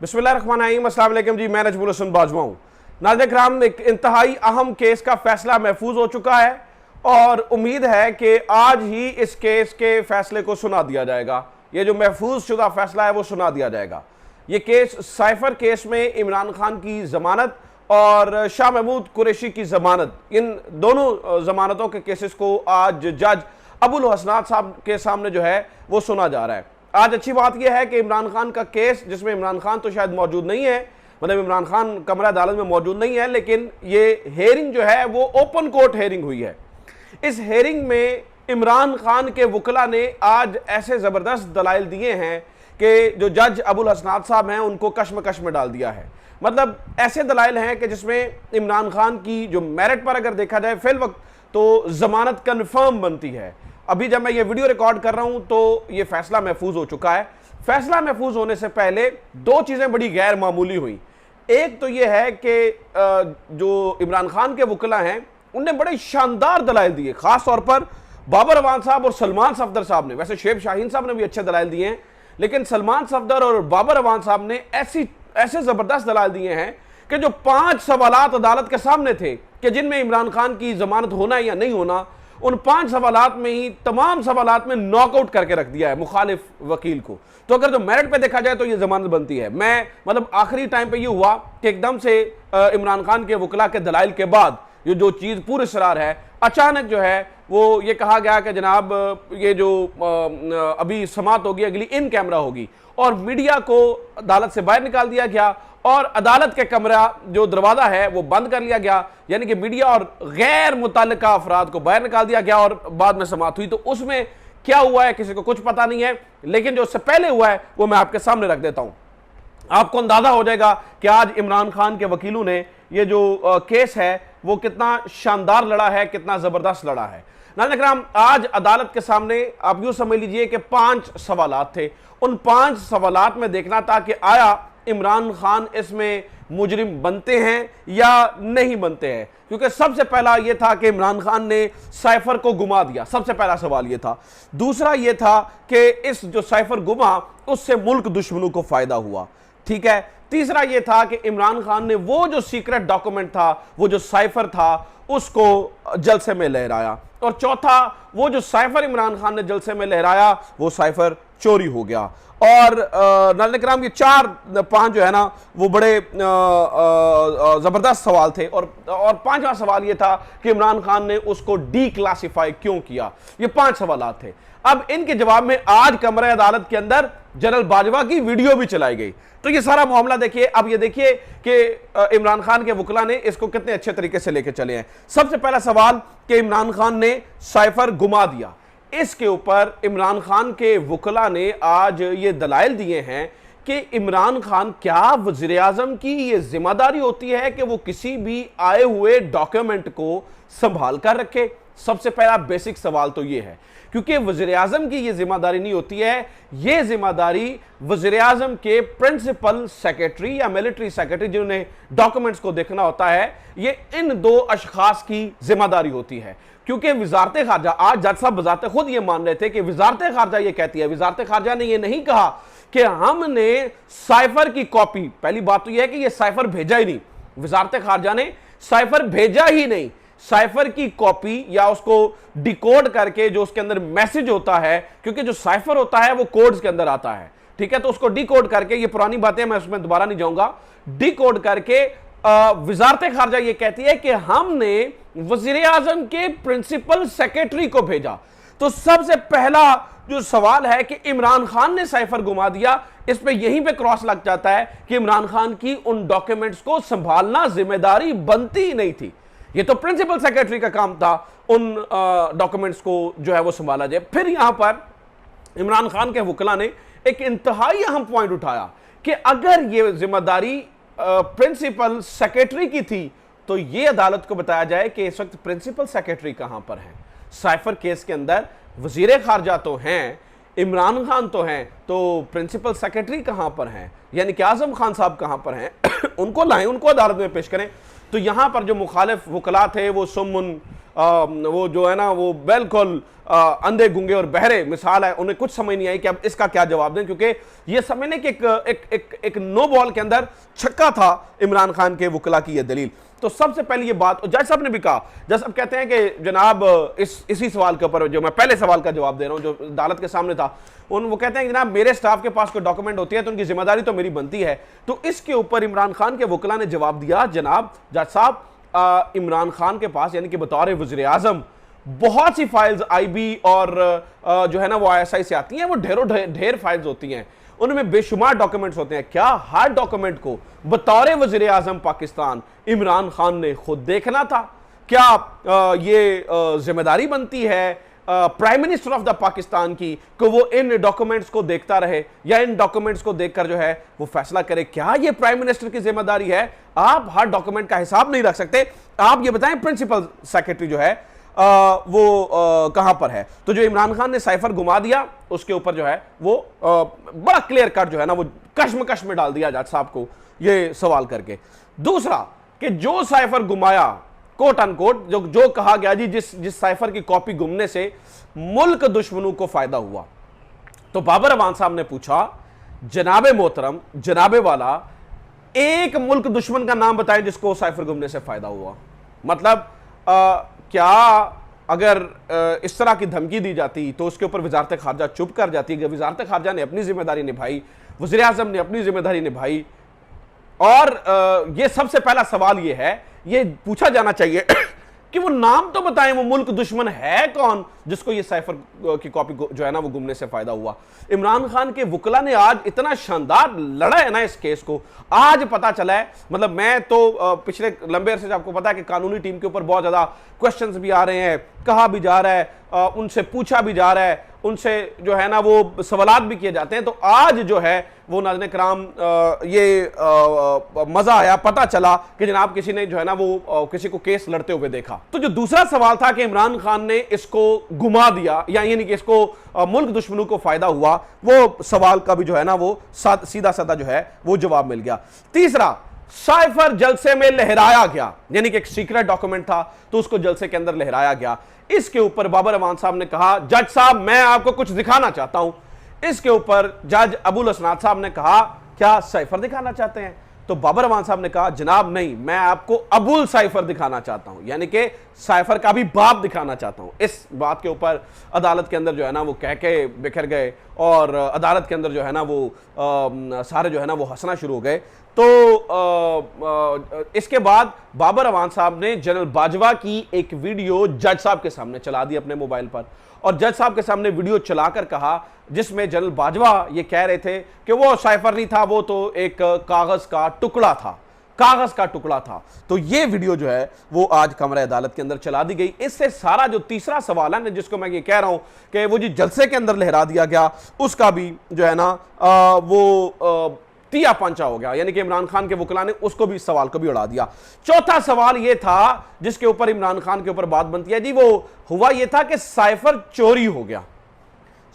बिस्मिल्लाहिर्रहमानिर्रहीम, अस्सलाम वालेकुम जी। मैं नजमुल हसन बाजवा हूँ। नाज़रीन किराम, एक इंतहाई अहम केस का फैसला महफूज हो चुका है और उम्मीद है कि आज ही इस केस के फैसले को सुना दिया जाएगा। ये जो महफूज शुदा फैसला है वो सुना दिया जाएगा। ये केस साइफर केस में इमरान खान की जमानत और शाह महमूद कुरैशी की जमानत, इन दोनों जमानतों के केसेस को आज जज अबुल हसनात साहब के सामने जो है वो सुना जा रहा है। आज अच्छी बात यह है कि इमरान खान का केस, जिसमें इमरान खान तो शायद मौजूद नहीं है, मतलब इमरान खान कमरा अदालत में मौजूद नहीं है, लेकिन ये हेयरिंग जो है वो ओपन कोर्ट हेयरिंग हुई है। इस हेयरिंग में इमरान खान के वकला ने आज ऐसे ज़बरदस्त दलाइल दिए हैं कि जो जज अबुल हसनात साहब हैं उनको कश्मकश में डाल दिया है। मतलब ऐसे दलाइल हैं कि जिसमें इमरान खान की जो मेरिट पर अगर देखा जाए फिल वक्त तो जमानत कन्फर्म बनती है। अभी जब मैं ये वीडियो रिकॉर्ड कर रहा हूं तो ये फैसला महफूज हो चुका है। फैसला महफूज होने से पहले दो चीजें बड़ी गैर मामूली हुई। एक तो ये है कि जो इमरान खान के वकला हैं उनने बड़े शानदार दलाइल दिए, खास तौर पर बाबर अवान साहब और सलमान सफदर साहब ने। वैसे शेब शाहीन साहब ने भी अच्छे दलाइल दिए हैं, लेकिन सलमान सफदर और बाबर अवान साहब ने ऐसे जबरदस्त दलाइल दिए हैं कि जो 5 सवालात अदालत के सामने थे कि जिनमें इमरान खान की जमानत होना या नहीं होना, उन 5 सवालात में ही तमाम सवालात में नॉकआउट करके रख दिया है मुखालिफ वकील को। तो अगर जो मेरिट पे देखा जाए तो ये जमानत बनती है। मैं मतलब आखिरी टाइम पे ये हुआ कि एकदम से इमरान खान के वकला के दलाइल के बाद ये जो चीज़ पूरे सरार है, अचानक जो है वो ये कहा गया कि जनाब ये जो अभी समात होगी अगली इन कैमरा होगी, और मीडिया को अदालत से बाहर निकाल दिया गया और अदालत के कमरा जो दरवाज़ा है वो बंद कर लिया गया, यानी कि मीडिया और गैर मुतल्लिका अफराद को बाहर निकाल दिया गया और बाद में समात हुई। तो उसमें क्या हुआ है किसी को कुछ पता नहीं है, लेकिन जो उससे पहले हुआ है वो मैं आपके सामने रख देता हूँ। आपको अंदाजा हो जाएगा कि आज इमरान खान के वकीलों ने ये जो केस है वो कितना शानदार लड़ा है, कितना ज़बरदस्त लड़ा है। नाज़रीन किराम, आज अदालत के सामने आप यूँ समझ लीजिए कि 5 सवालात थे। उन 5 सवालात में देखना था कि आया इमरान खान इसमें मुजरिम बनते हैं या नहीं बनते हैं, क्योंकि सबसे पहला यह था कि इमरान खान ने साइफर को गुमा दिया। सबसे पहला सवाल यह था। दूसरा यह था कि इस जो साइफर गुमा उससे मुल्क दुश्मनों को फायदा हुआ, ठीक है। तीसरा यह था कि इमरान खान ने वो जो सीक्रेट डॉक्यूमेंट था, वो जो साइफर था, उसको जलसे में लहराया। और चौथा, वो जो साइफर इमरान खान ने जलसे में लहराया वो साइफर चोरी हो गया। और नाज़रीन किराम, ये 4-5 जो है ना वो बड़े ज़बरदस्त सवाल थे। और 5वां सवाल ये था कि इमरान खान ने उसको डीक्लासिफाई क्यों किया। ये 5 सवालात थे। अब इनके जवाब में आज कमरे अदालत के अंदर जनरल बाजवा की वीडियो भी चलाई गई। तो ये सारा मामला देखिए। अब ये देखिए कि इमरान खान के वकला ने इसको कितने अच्छे तरीके से लेके चले हैं। सबसे पहला सवाल कि इमरान खान ने साइफर गुमा दिया, इसके ऊपर इमरान खान के वकला ने आज ये दलाइल दिए हैं कि इमरान खान, क्या वज़ीर आज़म की ये जिम्मेदारी होती है कि वो किसी भी आए हुए डॉक्यूमेंट को संभाल कर रखे। सबसे पहला बेसिक सवाल तो ये है, क्योंकि वज़ीर आज़म की ये जिम्मेदारी नहीं होती है। ये जिम्मेदारी वज़ीर आज़म के प्रिंसिपल सेक्रेटरी या मिलिट्री सेक्रेटरी, जिन्हें डॉक्यूमेंट्स को देखना होता है, ये इन 2 अशखास की जिम्मेदारी होती है। क्योंकि वजारत खारजा, आज जज साहब बजाते खुद ये मान रहे थे कि वजारत खारजा ये कहती है, वजारत खारजा ने ये नहीं कहा कि हमने साइफर की कॉपी, पहली बात तो यह है कि ये साइफर भेजा ही नहीं, वजारत खारजा ने साइफर भेजा ही नहीं। साइफर की कॉपी या उसको डिकोड करके जो उसके अंदर मैसेज होता है, क्योंकि जो साइफर होता है वो कोड्स के अंदर आता है, ठीक है, तो उसको डिकोड करके, ये पुरानी बातें मैं उसमें दोबारा नहीं जाऊंगा, डिकोड करके वजारत खारजा ये कहती है कि हमने वजीर आजम के प्रिंसिपल सेक्रेटरी को भेजा। तो सबसे पहला जो सवाल है कि इमरान खान ने साइफर गुमा दिया, इस पे यहीं पे क्रॉस लग जाता है कि इमरान खान की उन डॉक्यूमेंट्स को संभालना जिम्मेदारी बनती ही नहीं थी। ये तो प्रिंसिपल सेक्रेटरी का काम था उन डॉक्यूमेंट्स को जो है वो संभाला जाए। फिर यहां पर इमरान खान के वकला ने एक इंतहाई अहम पॉइंट उठाया कि अगर ये जिम्मेदारी प्रिंसिपल सेक्रेटरी की थी तो ये अदालत को बताया जाए कि इस वक्त प्रिंसिपल सेक्रेटरी कहां पर हैं। साइफर केस के अंदर वजीर खारजा तो हैं, इमरान खान तो हैं, तो प्रिंसिपल सेक्रेटरी कहां पर हैं, यानी कि आजम खान साहब कहां पर हैं उनको लाएं, उनको अदालत में पेश करें। तो यहां पर जो मुखालिफ वकला थे वो सुम्मुन, वो जो है ना वो बिल्कुल अंधे गुंगे और बहरे मिसाल है, उन्हें कुछ समझ नहीं आई कि अब इसका क्या जवाब दें, क्योंकि ये समझने कि एक नो बॉल के अंदर छक्का था इमरान खान के वकला की यह दलील। तो सबसे पहले ये बात जज साहब ने भी कहा, जज साहब कहते हैं कि जनाब इसी सवाल के ऊपर जो मैं पहले सवाल का जवाब दे रहा हूं जो अदालत के सामने था, वो कहते हैं कि जनाब मेरे स्टाफ के पास कोई डॉक्यूमेंट होती है तो उनकी जिम्मेदारी तो मेरी बनती है। तो इसके ऊपर इमरान खान के वकला ने जवाब दिया, जनाब जज साहब इमरान खान के पास यानी कि बतौर वज़ीर आज़म बहुत सी फाइल्स आईबी और जो है ना वो आईएसआई से आती हैं, वो ढेर फाइल्स होती हैं, उनमें बेशुमार डॉक्यूमेंट्स होते हैं। क्या हर डॉक्यूमेंट को बतौर वज़ीर आज़म पाकिस्तान इमरान खान ने खुद देखना था? क्या ये जिम्मेदारी बनती है prime minister of the Pakistan की कि वो इन डॉक्यूमेंट्स को देखता रहे या इन डॉक्यूमेंट्स को देखकर जो है वो फैसला करे? क्या ये प्राइम मिनिस्टर की जिम्मेदारी है? आप हर डॉक्यूमेंट का हिसाब नहीं रख सकते। आप ये बताएं प्रिंसिपल सेक्रेटरी जो है वो कहां पर है? तो जो इमरान खान ने साइफर घुमा दिया उसके ऊपर जो है वो बड़ा क्लियर कट जो है ना वो कश्मकश में डाल दिया जज साहब को ये सवाल करके। दूसरा कि जो साइफर घुमाया कोट अनकोट जो कहा गया जी जिस साइफर की कॉपी गुमने से मुल्क दुश्मनों को फायदा हुआ, तो बाबर अवान साहब ने पूछा जनाबे मोहतरम जनाबे वाला एक मुल्क दुश्मन का नाम बताएं जिसको साइफर गुमने से फायदा हुआ। मतलब क्या अगर इस तरह की धमकी दी जाती तो उसके ऊपर वजारत खारजा चुप कर जाती? वजारत खारजा ने अपनी जिम्मेदारी निभाई, वज़ीर आज़म ने अपनी जिम्मेदारी निभाई, और ये सबसे पहला सवाल ये है, ये पूछा जाना चाहिए कि वो नाम तो बताएं, वो मुल्क दुश्मन है कौन जिसको ये साइफर की कॉपी जो है ना वो गुमने से फायदा हुआ। इमरान खान के वकला ने आज इतना शानदार लड़ा है ना इस केस को, आज पता चला है। मतलब मैं तो पिछले लंबे अरसे से आपको पता है कि कानूनी टीम के ऊपर बहुत ज्यादा क्वेश्चंस भी आ रहे हैं, कहा भी जा रहा है, उनसे पूछा भी जा रहा है, उनसे जो है ना वो सवालात भी किए जाते हैं। तो आज जो है वो नाज़रीन कराम ये मजा आया, पता चला कि जनाब किसी ने जो है ना वो किसी को केस लड़ते हुए देखा। तो जो दूसरा सवाल था कि इमरान खान ने इसको घुमा दिया या यानी कि इसको मुल्क दुश्मनों को फायदा हुआ, वो सवाल का भी जो है ना वो सीधा साधा जो है वो जवाब मिल गया। तीसरा, साइफर जलसे में लहराया गया, यानी कि एक सीक्रेट डॉक्यूमेंट था तो उसको जलसे के अंदर लहराया गया। इसके ऊपर बाबर अवान साहब ने कहा जज साहब मैं आपको कुछ दिखाना चाहता हूं। इसके ऊपर जज अबुल हसनाद साहब ने कहा क्या साइफर दिखाना चाहते हैं? तो बाबर अवान साहब ने कहा जनाब नहीं, मैं आपको अबुल साइफर दिखाना चाहता हूं, यानी कि साइफर का भी बाप दिखाना चाहता हूं। इस बात के ऊपर अदालत के अंदर जो है ना वो कह के बिखर गए और अदालत के अंदर जो है ना वो सारे जो है ना वो हंसना शुरू हो गए। तो इसके बाद बाबर अवान साहब ने जनरल बाजवा की एक वीडियो जज साहब के सामने चला दी अपने मोबाइल पर, और जज साहब के सामने वीडियो चलाकर कहा जिसमें जनरल बाजवा ये कह रहे थे कि वो साइफर नहीं था, वो तो एक कागज का टुकड़ा था, कागज का टुकड़ा था। तो ये वीडियो जो है वो आज कमरा अदालत के अंदर चला दी गई। इससे सारा जो तीसरा सवाल है जिसको मैं ये कह रहा हूं कि वो जी जलसे के अंदर लहरा दिया गया, उसका भी जो है ना वो तिया पंचा हो गया, यानी कि इमरान खान के वकला ने उसको भी सवाल को भी उड़ा दिया। चौथा सवाल यह था जिसके ऊपर इमरान खान के ऊपर बात बनती है जी, वो हुआ यह था कि साइफर चोरी हो गया,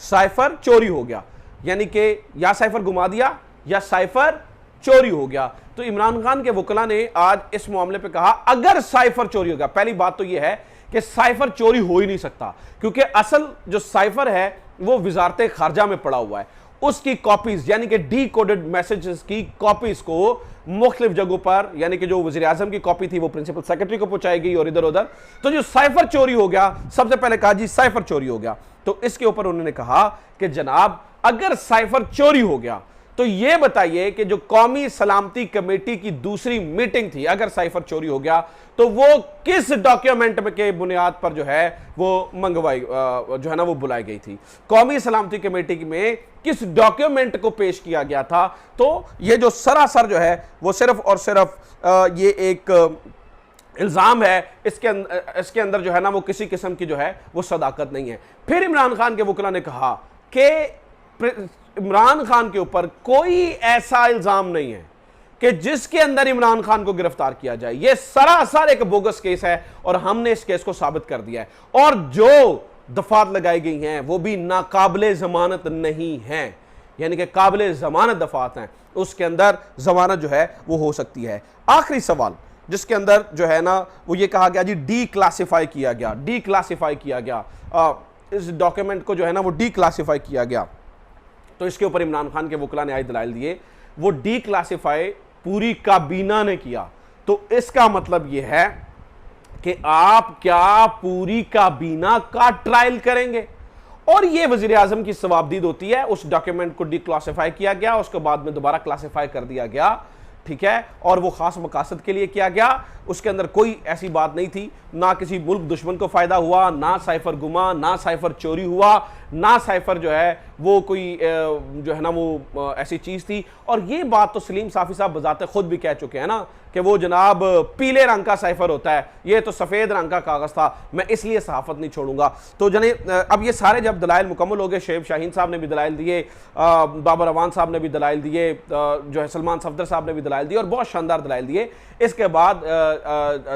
साइफर चोरी हो गया, यानी कि या साइफर घुमा दिया या साइफर चोरी हो गया। तो इमरान खान के वकला ने आज इस मामले पे कहा अगर साइफर चोरी हो गया, पहली बात तो यह है कि साइफर चोरी हो ही नहीं सकता, क्योंकि असल जो साइफर है वो वजारत खारजा में पड़ा हुआ है, उसकी कॉपीज यानी कि डी कोडेड मैसेजेस की कॉपीज को मुख्तलिफ जगहों पर, यानी कि जो वज़ीर आज़म की कॉपी थी वो प्रिंसिपल सेक्रेटरी को पहुंचाई गई और इधर उधर। तो जो साइफर चोरी हो गया, सबसे पहले कहा जी साइफर चोरी हो गया। तो इसके ऊपर उन्होंने कहा कि जनाब अगर साइफर चोरी हो गया तो यह बताइए कि जो कौमी सलामती कमेटी की दूसरी मीटिंग थी, अगर साइफर चोरी हो गया तो वो किस डॉक्यूमेंट के बुनियाद पर जो है वो मंगवाई जो है ना वो बुलाई गई थी, कौमी सलामती कमेटी में किस डॉक्यूमेंट को पेश किया गया था। तो ये जो सरासर जो है वो सिर्फ और सिर्फ ये एक इल्जाम है, इसके अंदर जो है ना वो किसी किस्म की जो है वो सदाकत नहीं है। फिर इमरान खान के वकला ने कहा कि इमरान खान के ऊपर कोई ऐसा इल्जाम नहीं है कि जिसके अंदर इमरान खान को गिरफ्तार किया जाए, यह सरासर एक बोगस केस है और हमने इस केस को साबित कर दिया है, और जो दफात लगाई गई हैं वो भी नाकाबिले जमानत नहीं हैं, यानी कि काबिले जमानत दफात हैं। उसके अंदर जमानत जो है वो हो सकती है। आखिरी सवाल जिसके अंदर जो है ना वो ये कहा गया जी डी क्लासिफाई किया गया, इस डॉक्यूमेंट को जो है ना वो डी क्लासिफाई किया गया। तो इसके ऊपर इमरान खान के वकला ने आज दलाइल दिए, वो डी क्लासिफाई पूरी काबीना ने किया। तो इसका मतलब यह है कि आप क्या पूरी काबीना का ट्रायल करेंगे? और यह वजीर आजम की सवाबदीद होती है। उस डॉक्यूमेंट को डिक्लासिफाई किया गया, उसके बाद में दोबारा क्लासिफाई कर दिया गया, ठीक है, और वो खास मकासद के लिए किया गया। उसके अंदर कोई ऐसी बात नहीं थी, ना किसी मुल्क दुश्मन को फायदा हुआ, ना साइफर गुमा, ना साइफर चोरी हुआ, ना साइफर जो है वो कोई जो है ना वो ऐसी चीज थी। और ये बात तो सलीम साफी साहब बजाते खुद भी कह चुके हैं ना कि वो जनाब पीले रंग का साइफर होता है, ये तो सफेद रंग का कागज था, मैं इसलिए सहाफत नहीं छोड़ूंगा। तो जने अब ये सारे जब दलाइल मुकम्मल हो गए, शेब शाहीन साहब ने भी दलाइल दिए, बाबर अवान साहब ने भी दलाइल दिए, जो है सलमान सफदर साहब ने भी दलाइल दिए और बहुत शानदार दलाइल दिए। इसके बाद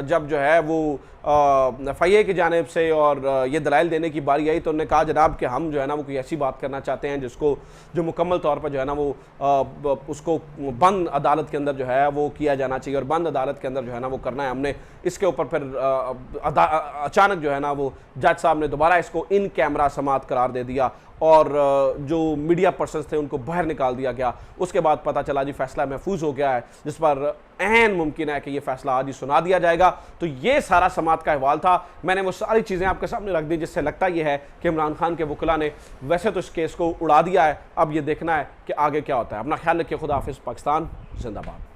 जब जो है वो फ़ैए की जानिब से और ये दलाइल देने की बारी आई तो उन्होंने कहा जनाब कि हम जो है ना वो कोई ऐसी बात करना चाहते हैं जिसको जो मुकम्मल तौर पर जो है ना वो उसको बंद अदालत के अंदर जो है वो किया जाना चाहिए और बंद अदालत के अंदर जो है ना वो करना है हमने। इसके ऊपर फिर अचानक जो है ना वो जज साहब ने दोबारा इसको इन कैमरा समाअत करार दे दिया और जो मीडिया पर्सन्स थे उनको बाहर निकाल दिया गया। उसके बाद पता चला जी फैसला महफूज हो गया है, जिस पर ऐन मुमकिन है कि ये फैसला आज ही सुना दिया जाएगा। तो ये सारा समाअत का अहवाल था, मैंने वो सारी चीज़ें आपके सामने रख दी जिससे लगता ये है कि इमरान खान के वकला ने वैसे तो इस केस को उड़ा दिया है, अब ये देखना है कि आगे क्या होता है। अपना ख्याल रखिए, खुदा हाफिज़, पाकिस्तान जिंदाबाद।